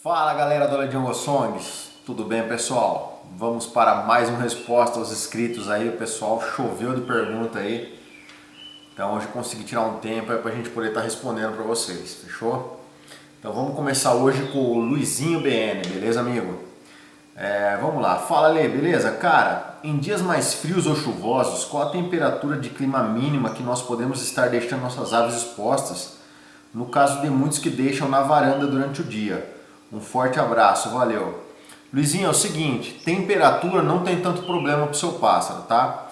Fala galera do Jungle Songs, tudo bem pessoal? Vamos para mais uma resposta aos inscritos aí, o pessoal choveu de pergunta aí. Então hoje eu consegui tirar um tempo para a gente poder estar respondendo para vocês, fechou? Então vamos começar hoje com o Luizinho BN, beleza amigo? Vamos lá, fala Lê, beleza? Cara, em dias mais frios ou chuvosos, qual a temperatura de clima mínima que nós podemos estar deixando nossas aves expostas? No caso de muitos que deixam na varanda durante o dia. Um forte abraço, valeu. Luizinho, é o seguinte, temperatura não tem tanto problema para o seu pássaro, tá?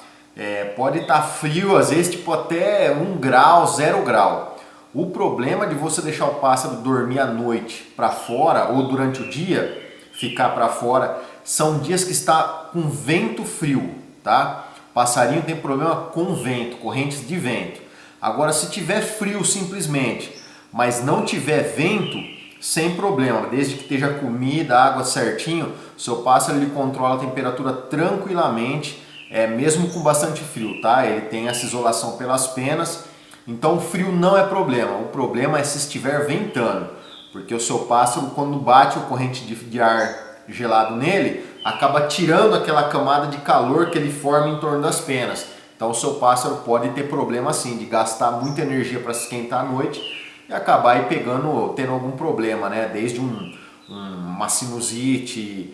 Pode estar frio, às vezes tipo até 1 grau, 0 grau. O problema de você deixar o pássaro dormir à noite para fora ou durante o dia, ficar para fora, são dias que está com vento frio, tá? O passarinho tem problema com vento, correntes de vento. Agora, se tiver frio simplesmente, mas não tiver vento, sem problema, desde que esteja comida, água certinho, seu pássaro ele controla a temperatura tranquilamente, mesmo com bastante frio, tá? Ele tem essa isolação pelas penas, então o frio não é problema, o problema é se estiver ventando, porque o seu pássaro quando bate a corrente de ar gelado nele, acaba tirando aquela camada de calor que ele forma em torno das penas. Então o seu pássaro pode ter problema assim, de gastar muita energia para se esquentar à noite, e acabar aí tendo algum problema, né? Desde uma sinusite,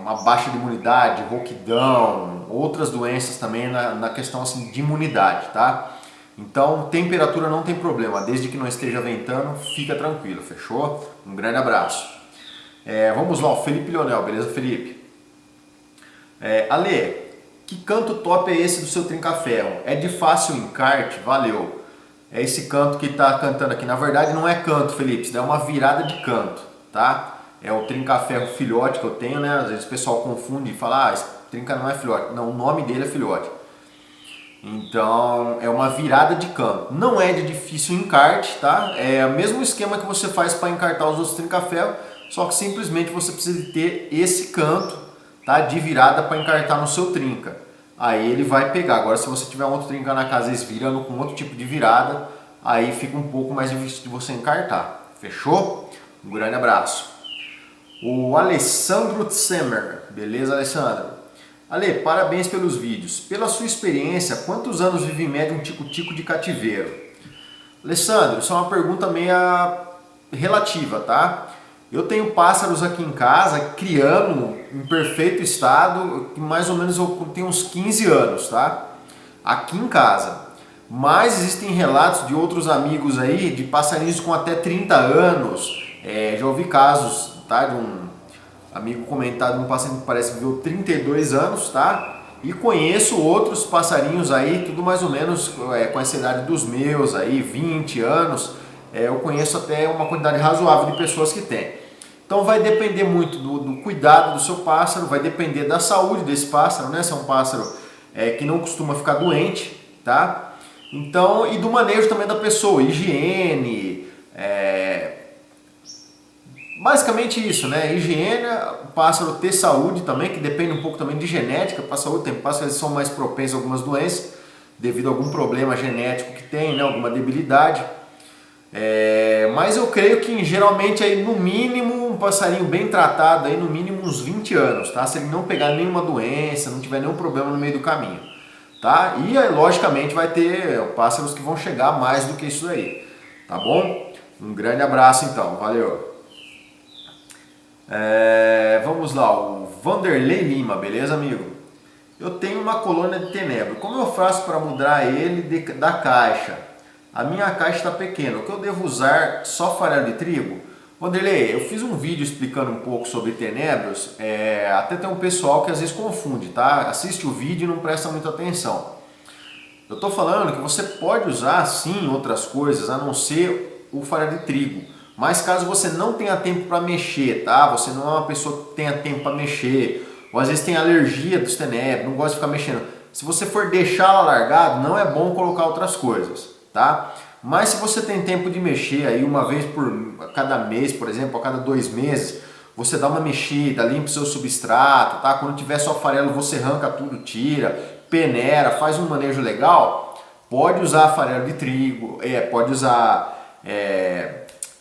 uma baixa de imunidade, rouquidão, outras doenças também na questão assim, de imunidade, tá? Então, temperatura não tem problema, desde que não esteja ventando, fica tranquilo, fechou? Um grande abraço. Vamos lá, o Felipe Leonel, beleza, Felipe? Ale, que canto top é esse do seu trinca-ferro? É de fácil encarte? Valeu. É esse canto que está cantando aqui. Na verdade não é canto, Felipe, isso é uma virada de canto, tá? É o trinca-ferro filhote que eu tenho, né? Às vezes o pessoal confunde e fala, esse trinca não é filhote. Não, o nome dele é filhote. Então é uma virada de canto. Não é de difícil encarte, tá? É o mesmo esquema que você faz para encartar os outros trinca-ferro, só que simplesmente você precisa ter esse canto, tá? De virada para encartar no seu trinca. Aí ele vai pegar. Agora se você tiver um outro trinca na casa virando com outro tipo de virada, aí fica um pouco mais difícil de você encartar. Fechou? Um grande abraço. O Alessandro Tsemer. Beleza, Alessandro? Ale, parabéns pelos vídeos. Pela sua experiência, quantos anos vive em média um tico-tico de cativeiro? Alessandro, isso é uma pergunta meio relativa, tá? Eu tenho pássaros aqui em casa, criando em perfeito estado, que mais ou menos eu tenho uns 15 anos, tá? Aqui em casa. Mas existem relatos de outros amigos aí, de passarinhos com até 30 anos. Já ouvi casos, tá? De um amigo comentado, um passarinho que parece que viveu 32 anos, tá? E conheço outros passarinhos aí, tudo mais ou menos com essa idade dos meus aí, 20 anos. Eu conheço até uma quantidade razoável de pessoas que tem. Então vai depender muito do cuidado do seu pássaro, vai depender da saúde desse pássaro, né? Se é um pássaro que não costuma ficar doente, tá? Então, e do manejo também da pessoa, higiene, basicamente isso, né? Higiene, o pássaro ter saúde também, que depende um pouco também de genética para a saúde. Tem pássaros que são mais propensos a algumas doenças, devido a algum problema genético que tem, né? Alguma debilidade. Mas eu creio que geralmente aí no mínimo um passarinho bem tratado aí no mínimo uns 20 anos, tá? Se ele não pegar nenhuma doença, não tiver nenhum problema no meio do caminho, tá? E aí, logicamente vai ter pássaros que vão chegar mais do que isso aí, tá bom? Um grande abraço então, valeu! Vamos lá, o Vanderlei Lima, beleza amigo? Eu tenho uma colônia de tenebro, como eu faço para mudar ele da caixa? A minha caixa está pequena, o que eu devo usar? Só farelo de trigo? Vanderlei, eu fiz um vídeo explicando um pouco sobre tenebros, até tem um pessoal que às vezes confunde, tá? Assiste o vídeo e não presta muita atenção. Eu estou falando que você pode usar sim outras coisas, a não ser o farelo de trigo. Mas caso você não tenha tempo para mexer, tá? Você não é uma pessoa que tenha tempo para mexer, ou às vezes tem alergia dos tenebros, não gosta de ficar mexendo. Se você for deixá-la largado, não é bom colocar outras coisas, tá? Mas se você tem tempo de mexer aí uma vez por cada mês, por exemplo, a cada 2 meses, você dá uma mexida, limpa o seu substrato, tá? Quando tiver só farelo, você arranca tudo, tira, peneira, faz um manejo legal. Pode usar farelo de trigo, pode usar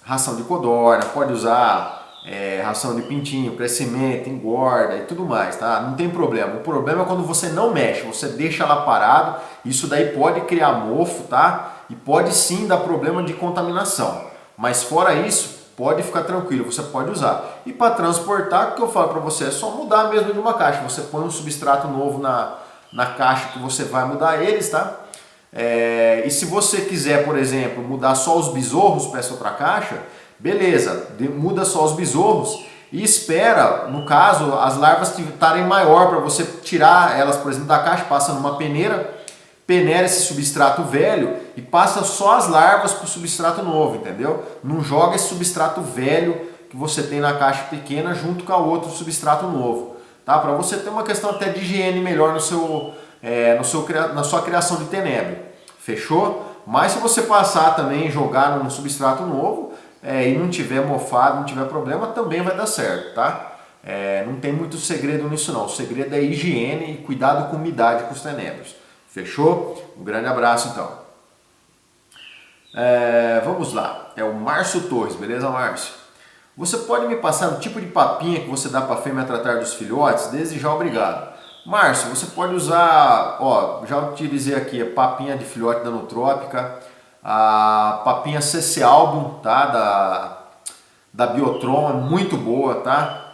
ração de codorna, pode usar ração de pintinho, crescimento, engorda e tudo mais, tá? Não tem problema. O problema é quando você não mexe, você deixa ela parado, isso daí pode criar mofo, tá? E pode sim dar problema de contaminação. Mas fora isso, pode ficar tranquilo, você pode usar. E para transportar, o que eu falo para você é só mudar mesmo de uma caixa. Você põe um substrato novo na caixa que você vai mudar eles, tá? E se você quiser, por exemplo, mudar só os besouros para essa outra caixa, beleza, muda só os besouros e espera, no caso, as larvas estarem maior para você tirar elas, por exemplo, da caixa, passa numa peneira, peneira esse substrato velho e passa só as larvas para o substrato novo, entendeu? Não joga esse substrato velho que você tem na caixa pequena junto com a outro substrato novo, tá? Para você ter uma questão até de higiene melhor na sua criação de tenebro, fechou? Mas se você passar também e jogar num substrato novo e não tiver mofado, não tiver problema, também vai dar certo, tá? Não tem muito segredo nisso não, o segredo é higiene e cuidado com umidade com os tenebros, fechou? Um grande abraço então. Vamos lá, é o Márcio Torres, beleza, Márcio? Você pode me passar o tipo de papinha que você dá para a fêmea tratar dos filhotes? Desde já, obrigado. Márcio, você pode usar, já utilizei aqui a papinha de filhote da Nutrópica, a papinha CC Album, tá? Da Biotron, é muito boa, tá?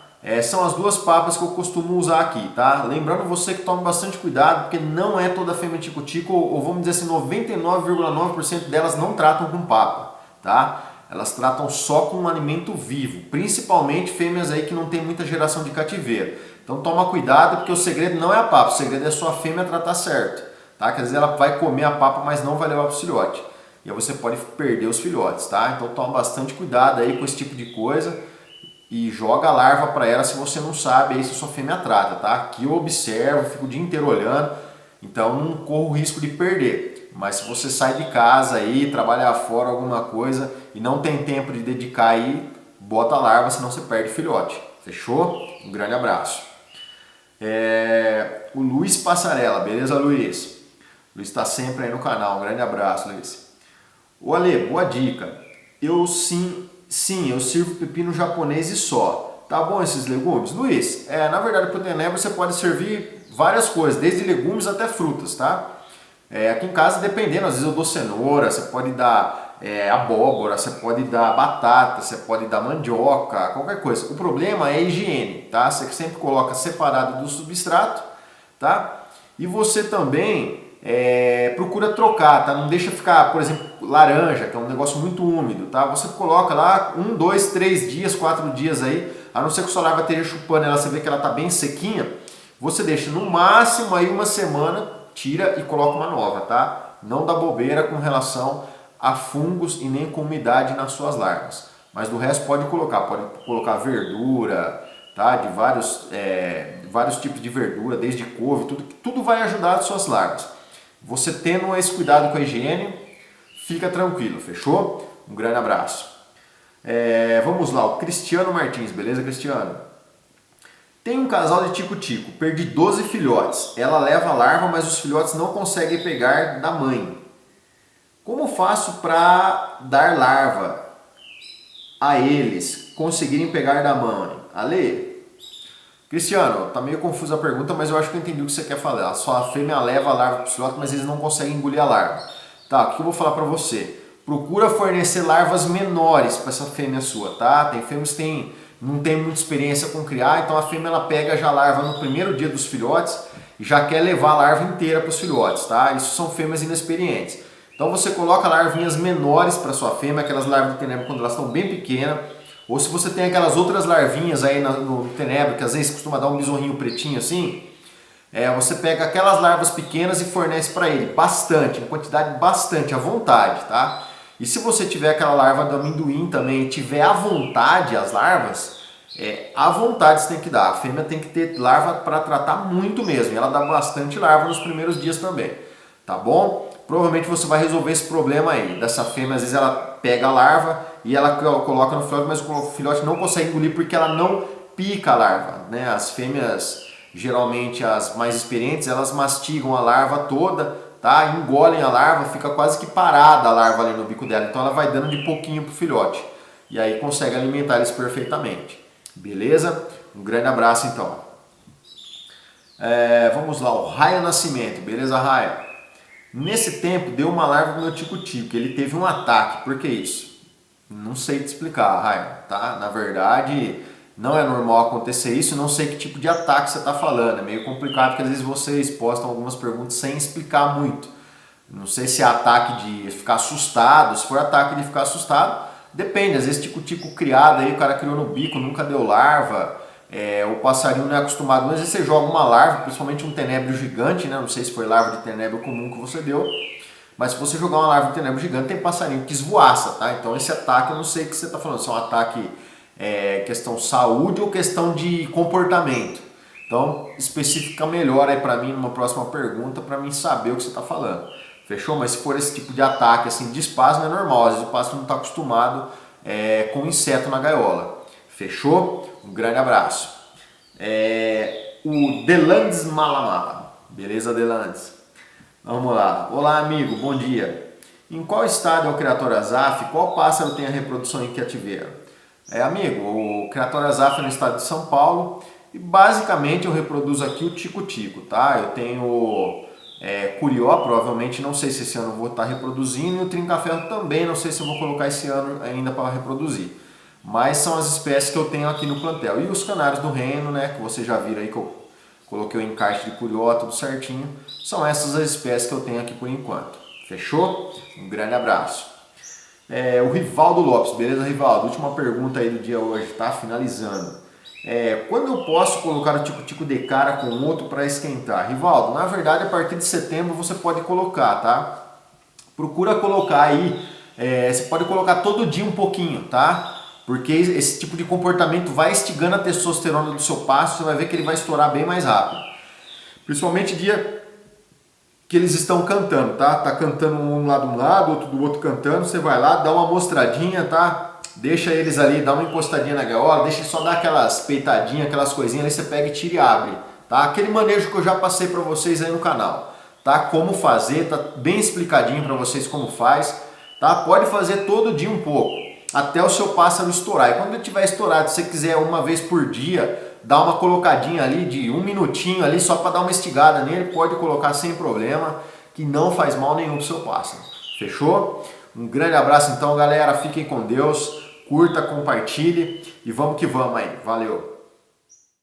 São as duas papas que eu costumo usar aqui, tá? Lembrando você que tome bastante cuidado, porque não é toda fêmea tico-tico, ou vamos dizer assim, 99,9% delas não tratam com papa, tá? Elas tratam só com um alimento vivo, principalmente fêmeas aí que não tem muita geração de cativeiro. Então toma cuidado, porque o segredo não é a papa, o segredo é a sua fêmea tratar certo, tá? Quer dizer, ela vai comer a papa, mas não vai levar para o filhote. E aí você pode perder os filhotes, tá? Então toma bastante cuidado aí com esse tipo de coisa e joga a larva para ela se você não sabe aí se a sua fêmea trata, tá? Aqui eu observo, fico o dia inteiro olhando, então não corro o risco de perder. Mas se você sai de casa aí, trabalhar fora alguma coisa e não tem tempo de dedicar aí, bota a larva, senão você perde filhote. Fechou? Um grande abraço. O Luiz Passarela, beleza, Luiz? Luiz está sempre aí no canal, um grande abraço, Luiz. O Ale, boa dica. Eu sirvo pepino japonês e só. Tá bom esses legumes? Luiz, na verdade para o tenebro você pode servir várias coisas, desde legumes até frutas, tá? Aqui em casa, dependendo, às vezes eu dou cenoura, você pode dar abóbora, você pode dar batata, você pode dar mandioca, qualquer coisa. O problema é a higiene, tá? Você sempre coloca separado do substrato, tá? E você também procura trocar, tá? Não deixa ficar, por exemplo, laranja, que é um negócio muito úmido, tá? Você coloca lá 1, 2, 3 dias, 4 dias aí, a não ser que a sua larva esteja chupando ela, você vê que ela tá bem sequinha, você deixa no máximo aí uma semana, tira e coloca uma nova, tá? Não dá bobeira com relação a fungos e nem com umidade nas suas larvas. Mas do resto pode colocar verdura, tá? De vários tipos de verdura, desde couve, tudo vai ajudar as suas larvas. Você tendo esse cuidado com a higiene, fica tranquilo, fechou? Um grande abraço. Vamos lá, o Cristiano Martins, beleza, Cristiano? Tem um casal de tico-tico, perdi 12 filhotes. Ela leva a larva, mas os filhotes não conseguem pegar da mãe. Como faço para dar larva a eles conseguirem pegar da mãe? Ale? Cristiano, tá meio confusa a pergunta, mas eu acho que eu entendi o que você quer falar. A sua fêmea leva a larva para os filhotes, mas eles não conseguem engolir a larva. Tá, o que eu vou falar para você? Procura fornecer larvas menores para essa fêmea sua, tá? Tem fêmeas que não tem muita experiência com criar, então a fêmea ela pega já a larva no primeiro dia dos filhotes e já quer levar a larva inteira para os filhotes, tá? Isso são fêmeas inexperientes. Então você coloca larvinhas menores para sua fêmea, aquelas larvas do tenebro quando elas estão bem pequenas, ou se você tem aquelas outras larvinhas aí no tenebro que às vezes costuma dar um besorrinho pretinho assim, você pega aquelas larvas pequenas e fornece para ele bastante, em quantidade bastante, à vontade, tá? E se você tiver aquela larva do amendoim também e tiver à vontade as larvas, à vontade você tem que dar. A fêmea tem que ter larva para tratar muito mesmo. E ela dá bastante larva nos primeiros dias também. Tá bom? Provavelmente você vai resolver esse problema aí. Dessa fêmea, às vezes ela pega a larva e ela coloca no filhote, mas o filhote não consegue engolir porque ela não pica a larva, né? As fêmeas, geralmente as mais experientes, elas mastigam a larva toda, tá? Engolem a larva, fica quase que parada a larva ali no bico dela, então ela vai dando de pouquinho pro filhote. e aí consegue alimentar eles perfeitamente. Beleza? Um grande abraço então. Vamos lá, o Raia Nascimento. Beleza, Raia? Nesse tempo deu uma larva pro meu tico-tico, ele teve um ataque. Por que isso? Não sei te explicar, Raia, tá? Na verdade, não é normal acontecer isso, não sei que tipo de ataque você está falando. É meio complicado porque às vezes vocês postam algumas perguntas sem explicar muito. Não sei se é ataque de ficar assustado. Se for ataque de ficar assustado, depende. Às vezes tico-tico criado aí, o cara criou no bico, nunca deu larva. O passarinho não é acostumado. Mas às vezes você joga uma larva, principalmente um tenébrio gigante, né? Não sei se foi larva de tenébrio comum que você deu. Mas se você jogar uma larva de tenébrio gigante, tem passarinho que esvoaça, tá? Então esse ataque, eu não sei o que você está falando. Se é um ataque questão saúde ou questão de comportamento. Então especifica melhor aí para mim numa próxima pergunta, para mim saber o que você está falando. Fechou? Mas se for esse tipo de ataque assim, de espasmo é normal, às vezes o pássaro não está acostumado com inseto na gaiola. Fechou? Um grande abraço. O Delandes Malamala. Beleza, Delandes? Vamos lá. Olá, amigo, bom dia. Em qual estado é o Creator Azaf? Qual pássaro tem a reprodução em cativeiro? Amigo, o Creator Azaf é no estado de São Paulo e basicamente eu reproduzo aqui o tico-tico, tá? Eu tenho curió, provavelmente, não sei se esse ano eu vou estar reproduzindo, e o trinca-ferro também, não sei se eu vou colocar esse ano ainda para reproduzir. Mas são as espécies que eu tenho aqui no plantel. E os canários do reino, né, que vocês já viram aí que eu coloquei o encaixe de curió, tudo certinho. São essas as espécies que eu tenho aqui por enquanto. Fechou? Um grande abraço. O Rivaldo Lopes, beleza, Rivaldo? Última pergunta aí do dia hoje, tá? Finalizando. Quando eu posso colocar o tico-tico de cara com outro para esquentar? Rivaldo, na verdade a partir de setembro você pode colocar, tá? Procura colocar aí, você pode colocar todo dia um pouquinho, tá? Porque esse tipo de comportamento vai instigando a testosterona do seu pássaro, você vai ver que ele vai estourar bem mais rápido. Principalmente dia que eles estão cantando, tá? Tá cantando um lado de um lado, outro do outro cantando, você vai lá, dá uma mostradinha, tá? Deixa eles ali, dá uma encostadinha na gaiola, deixa só dar aquelas peitadinhas, aquelas coisinhas, aí você pega e tira e abre, tá? Aquele manejo que eu já passei para vocês aí no canal, tá? Como fazer, tá bem explicadinho para vocês como faz, tá? Pode fazer todo dia um pouco, até o seu pássaro estourar. E quando ele tiver estourado, se você quiser uma vez por dia, dá uma colocadinha ali de 1 minutinho ali, só para dar uma estigada nele, pode colocar sem problema, que não faz mal nenhum pro seu pássaro. Fechou? Um grande abraço então, galera, fiquem com Deus. Curta, compartilhe e vamos que vamos aí. Valeu!